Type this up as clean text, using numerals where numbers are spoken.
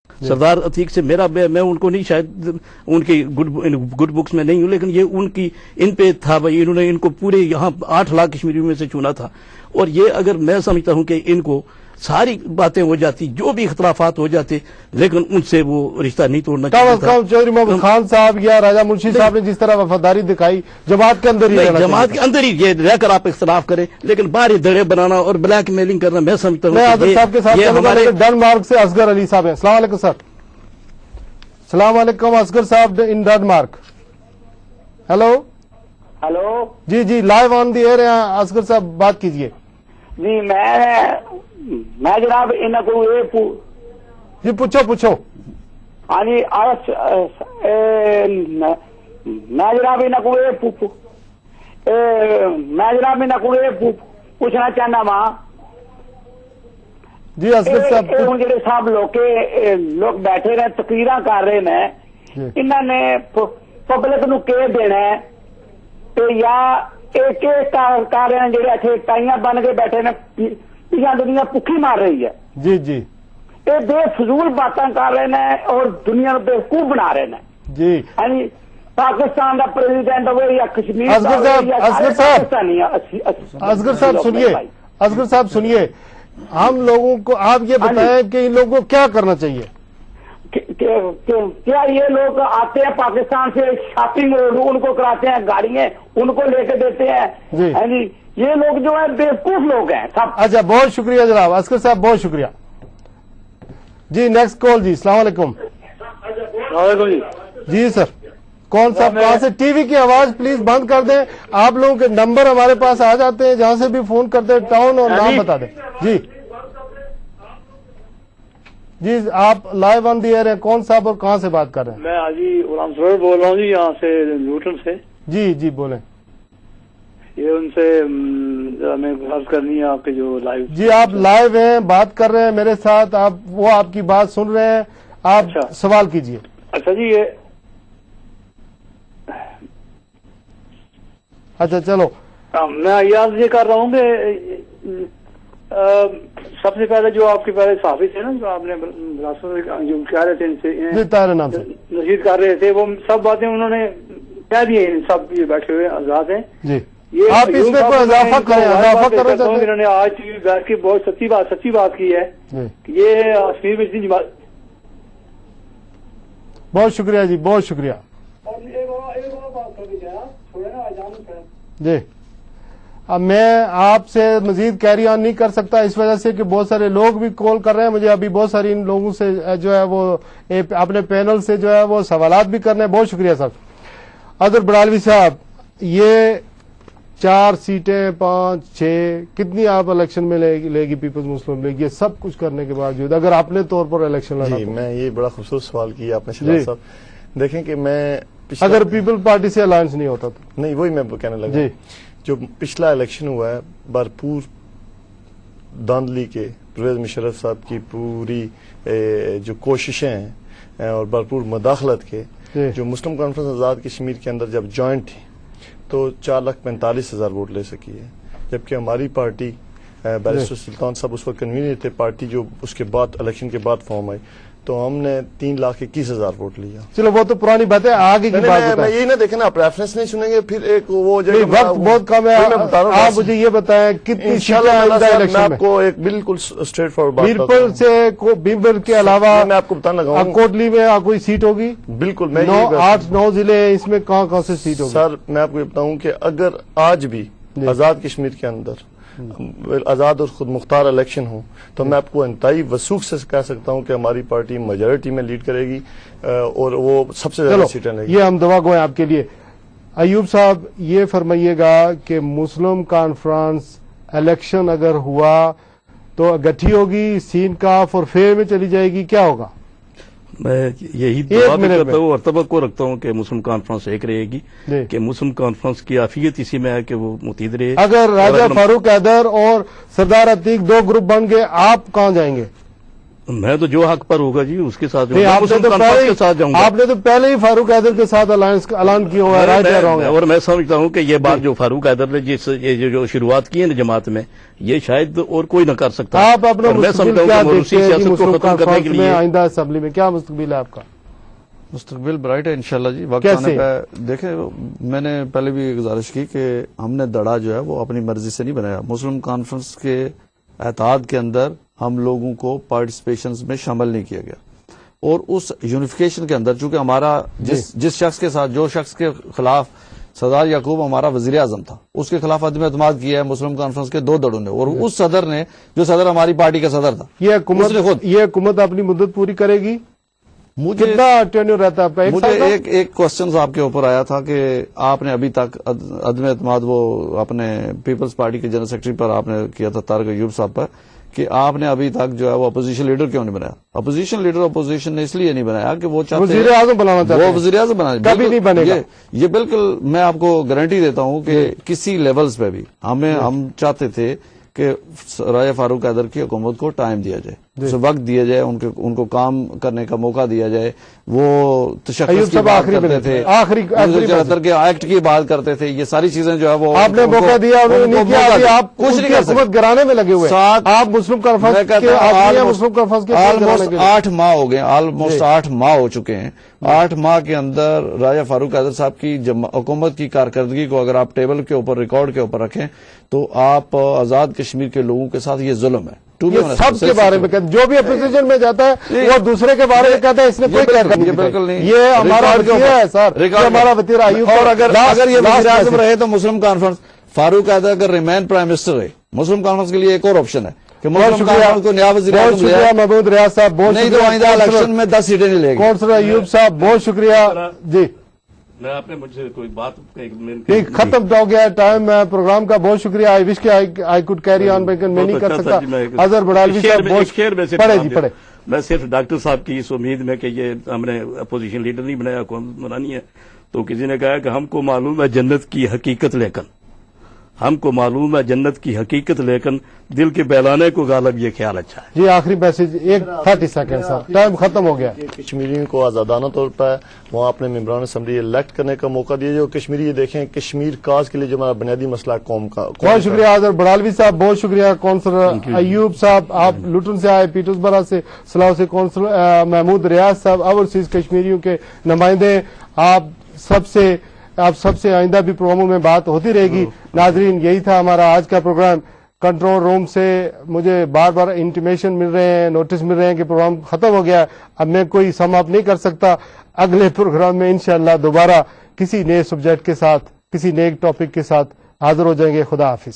सरदार अतीक से मैं उनको नहीं, शायद उनकी गुड बुक्स में नहीं हूं, लेकिन ये उनकी इन पे था भाई, इन्होंने इनको पूरे यहाँ 8 लाख कश्मीरियों में से चुना था। और ये अगर मैं समझता हूं कि इनको सारी बातें हो जाती, जो भी इख्तलाफात हो जाते, लेकिन उनसे वो रिश्ता नहीं तोड़ना चाहिए था। चौधरी महमूद खान साहब या राजा मुंशी साहब ने जिस तरह वफादारी दिखाई, जमात के अंदर ही जमात के अंदर ही ये रहकर आप इख्तलाफ करें, लेकिन बाहर दड़े बनाना और ब्लैक मेलिंग करना, मैं समझता हूँ आदिल साहब के साथ हमारे डेनमार्क से असगर अली साहब हैं। अस्सलाम वालेकुम सर। अस्सलाम वालेकुम असगर साहब इन डेनमार्क। हेलो हेलो जी जी, लाइव ऑन दी एयर हैं असगर साहब, बात कीजिए जी। मैं जनाब इन्हों को जी, पूछो। हाँ जी, मैं जनाब इन्हों को पूछना चाहना वा जी असगर साहब। जो सब लोग बैठे रहे तकरीर कर रहे हैं, इन्होंने पब्लिक नूं के देना है, तो या एक कर रहे हैं जो इतने टाइयां बन के बैठे ने, पिछा दुनिया भुखी मार रही है जी जी, ये बेफजूल बातें कर रहे हैं और दुनिया को बेवकूफ बना रहे हैं जी। हाँ जी, पाकिस्तान का प्रेसिडेंट हो या कश्मीर असगर साहब सुनिए, असगर साहब सुनिए, हम लोगों को आप ये बताएं कि इन लोगों को क्या करना चाहिए। क्या ये लोग आते हैं पाकिस्तान से, शॉपिंग उनको कराते हैं, गाड़ियां उनको लेके देते हैं, है जी। ये लोग जो है बेवकूफ लोग हैं सब। अच्छा, बहुत शुक्रिया जनाब असगर साहब, बहुत शुक्रिया जी। नेक्स्ट कॉल जी। अस्सलाम वालेकुम जी सर, कौन सा, कहां से? टीवी की आवाज प्लीज बंद कर दें। आप लोगों के नंबर हमारे पास आ जाते हैं, जहां से भी फोन करते हैं टाउन और नाम बता दें जी। जी आप लाइव ऑन दी एयर हैं, कौन साहब और कहां से बात कर रहे हैं? मैं हाजी गुलाम सरोवर बोल रहा हूँ जी, यहाँ से न्यूटन से। जी जी बोलें। ये उनसे हमें बात करनी है आपके जो लाइव। जी आप लाइव हैं, बात कर रहे हैं मेरे साथ, आप वो आपकी बात सुन रहे हैं, आप अच्छा। सवाल कीजिए। अच्छा जी, ये अच्छा चलो, मैं याद ये कर रहा हूँ कि सबसे पहले जो आपके पहले साफी थे ना, जो आपने जो कह रहे थे इनसे तारे नाम से नसीहत कर रहे थे, वो सब बातें उन्होंने कह दी है। सब ये बैठे हुए आजाद हैं जी, ये आप इसमें कोई इजाफा करें, इजाफा करना चाहते हैं? इन्होंने आज बैठ के बहुत सच्ची बात की है। ये कश्मीर में इतनी बात। बहुत शुक्रिया जी, बहुत शुक्रिया जी। अब मैं आपसे मजीद कैरी ऑन नहीं कर सकता, इस वजह से कि बहुत सारे लोग भी कॉल कर रहे हैं मुझे, अभी बहुत सारी इन लोगों से जो है वो अपने पैनल से जो है वो सवालात भी करने हैं। बहुत शुक्रिया सर। अदर बड़ालवी साहब, ये 4 सीटें 5 6 कितनी आप इलेक्शन में लेगी पीपल्स मुस्लिम लीग, ये सब कुछ करने के बावजूद अगर अपने तौर पर इलेक्शन लड़ा? जी, मैं ये बड़ा खूबसूरत सवाल किया आपने शहजाद साहब। देखें कि मैं अगर पीपल पार्टी से अलायंस नहीं होता तो? नहीं, वही मैं कहने लगा जी। जो पिछला इलेक्शन हुआ है, भरपूर धांधली के परवेज मुशर्रफ साहब की पूरी जो कोशिशें हैं और भरपूर मदाखलत के, जो मुस्लिम कॉन्फ्रेंस आजाद कश्मीर के अंदर जब ज्वाइंट थी तो 4,45,000 वोट ले सकी है, जबकि हमारी पार्टी बैरिस्टर सुल्तान साहब उस वक्त कन्वीनर थे पार्टी, जो उसके बाद इलेक्शन के बाद फॉर्म आई, तो हमने 3,21,000 वोट लिया। चलो वो तो पुरानी बात है, आगे की बात मैं यही ना देखे ना, आप रेफरेंस नहीं सुनेंगे फिर एक वो जो वक्त बहुत कम है। आप मुझे ये बताएं कितनी मैं आपको एक बिल्कुल स्ट्रेट फॉरवर्ड बीरपुर से बीरपुर के अलावा मैं आपको बताना लगा कोटली में कोई सीट होगी? बिल्कुल, मैं 8-9 जिले इसमें कहाँ से सीट होगी? सर मैं आपको ये बताऊं कि अगर आज भी आजाद कश्मीर के अंदर आजाद और खुद मुख्तार इलेक्शन हो तो मैं आपको इंतहाई वसूख से कह सकता हूं कि हमारी पार्टी मेजॉरिटी में लीड करेगी और वो सबसे ज्यादा सीटें लेगी। ये हम दुआ गो हैं आपके लिए। अयूब साहब ये फरमाइएगा कि मुस्लिम कॉन्फ्रेंस इलेक्शन अगर हुआ तो गठी होगी, सीन काफ और फेयर में चली जाएगी, क्या होगा? मैं यही दुआ भी करता हूँ और तवक्को रखता हूँ कि मुस्लिम कॉन्फ्रेंस एक रहेगी, कि मुस्लिम कॉन्फ्रेंस की आफियत इसी में है कि वो मुतीद रहे। अगर राजा फारूक हैदर और सरदार अतीक 2 ग्रुप बन गए, आप कहाँ जाएंगे? मैं तो जो हक पर होगा जी उसके साथ नहीं, जाऊंगा, आपने मुस्लिम तो कॉन्फ्रेंस के साथ जाऊंगा। आपने तो पहले ही फारूक हैदर के साथ ऐलान किया हुआ है, राइट या रॉन्ग है? और मैं समझता हूं कि ये बात जो फारूक हैदर ने ये जो शुरुआत की है ना जमात में, ये शायद और कोई न कर सकता। आप अपना और मैं मुस्तकबिल समझता हूं क्या कि मोरूसी देखते हैं सियासत को मुस्लिम खत्म करने के कॉन्फ्रेंस में, लिए आइंदा असेंबली में क्या मुस्तकबिल है आपका? मुस्तकबिल ब्राइट है इंशाल्लाह जी। वक्त कैसे? आने पे देखें, मैंने पहले भी गुजारिश की कि हमने दड़ा जो है वो अपनी मर्जी से नहीं बनाया। मुस्लिम कॉन्फ्रेंस के एतहाद के अंदर हम लोगों को पार्टिसिपेशन में शामिल नहीं किया गया, और उस यूनिफिकेशन के अंदर चूंकि हमारा जिस शख्स के साथ, जो शख्स के खिलाफ सरदार याकूब हमारा वजीर आजम था, उसके खिलाफ अदम एतमाद किया है मुस्लिम कॉन्फ्रेंस के 2 दड़ों ने, और उस सदर ने, जो सदर हमारी पार्टी का सदर था, ये उसने हुकूमत अपनी मुद्दत पूरी करेगी? मुझे कितना टेन्योर रहता है आपका? एक मुझे साल का? एक क्वेश्चन आपके ऊपर आया था कि आपने अभी तक अदम एतमाद वो अपने पीपल्स पार्टी के जनरल सेक्रेटरी पर आपने किया था, तारिक अयूब साहब पर, कि आपने अभी तक जो है वो अपोजिशन लीडर क्यों नहीं बनाया? अपोजिशन लीडर अपोजिशन ने इसलिए नहीं बनाया कि वो चाहते वजीर आजम बनाना चाहते वो हैं। वजीर आजम बना, कभी नहीं बनेगा। ये बिल्कुल मैं आपको गारंटी देता हूं कि किसी लेवल्स पे भी हम चाहते थे कि राजा फारूक हैदर की हुकूमत को टाइम दिया जाए, उसे वक्त दिया जाए, उनको काम करने का मौका दिया जाए। वो तशक्कुस की बात करते थे, आखिरी 74 के एक्ट की बात करते थे, ये सारी चीजें जो है वो आपने मौका दिया, उन्होंने नहीं किया। अभी आप कुछ नहीं कर हुकूमत गिराने में लगे हुए हैं। आप मुस्लिम कॉन्फ्रेंस के ऑलमोस्ट 8 माह हो गए, ऑलमोस्ट 8 माह हो चुके हैं। 8 माह के अंदर राजा फारूक हैदर साहब की हुकूमत की कारकर्दगी को अगर आप टेबल के ऊपर, रिकॉर्ड के ऊपर रखें, तो आप आजाद कश्मीर के लोगों के साथ ये जुल्म है। ये सब के बारे में कहते, जो भी अपोजिशन में जाता है वो दूसरे के बारे में कहता है, इसने कोई क्या करनी बिल्कुल नहीं। ये हमारा वतीरा है सर, ये हमारा वतीरा आयुब। और अगर ये वज़ीर आज़म रहे तो मुस्लिम कॉन्फ्रेंस, फारूक हैदर अगर रिमेन प्राइम मिनिस्टर रहे, मुस्लिम कॉन्फ्रेंस के लिए एक और ऑप्शन है कि मुस्लिम कॉन्फ्रेंस को नया वज़ीर आज़म शुक्रिया महमूद रियाज साहब, बहुत नहीं तो आइंदा इलेक्शन में 10 सीटें नहीं लेंगे। कौंसलर अयूब साहब बहुत शुक्रिया जी। मैं आपने मुझसे कोई बात ठीक, खत्म हो गया टाइम प्रोग्राम का। बहुत शुक्रिया। आई विश के आई कुड कैरी ऑन, मैं नहीं कर सकता। अजहर बड़ालवी साहब बहुत पढ़े जी पढ़े। मैं सिर्फ डॉक्टर साहब की इस उम्मीद में कि ये हमने अपोजिशन लीडर नहीं बनाया, हुकूमत बनानी है, तो किसी ने कहा कि हमको मालूम है जन्नत की हकीकत, लेकिन हमको मालूम है जन्नत की हकीकत, लेकिन दिल के बहलाने को गालब ये ख्याल अच्छा है। जी आखिरी मैसेज 30 सेकंड सर, टाइम खत्म हो गया। कश्मीरियों को आजादाना तौर पर वहाँ अपने मेंबरान असेंबली इलेक्ट करने का मौका दिया जो कश्मीरी ये देखें कश्मीर काज के लिए जो हमारा बुनियादी मसला कौम का। बहुत शुक्रिया अजहर बड़ालवी साहब, बहुत शुक्रिया कौंसलर अयूब साहब, आप लुटन से आए, पीटर्सबरा से, सलाह से कौंसलर महमूद रियाज साहब, ओवरसीज कश्मीरियों के नुमाइंदे, आप सबसे आइंदा भी प्रोग्रामों में बात होती रहेगी। नाजरीन, यही था हमारा आज का प्रोग्राम। कंट्रोल रूम से मुझे बार बार इंटीमेशन मिल रहे हैं, नोटिस मिल रहे हैं कि प्रोग्राम खत्म हो गया। अब मैं कोई सम अप नहीं कर सकता। अगले प्रोग्राम में इंशाअल्लाह दोबारा किसी नए सब्जेक्ट के साथ, किसी नए टॉपिक के साथ हाजिर हो जाएंगे। खुदा हाफिज।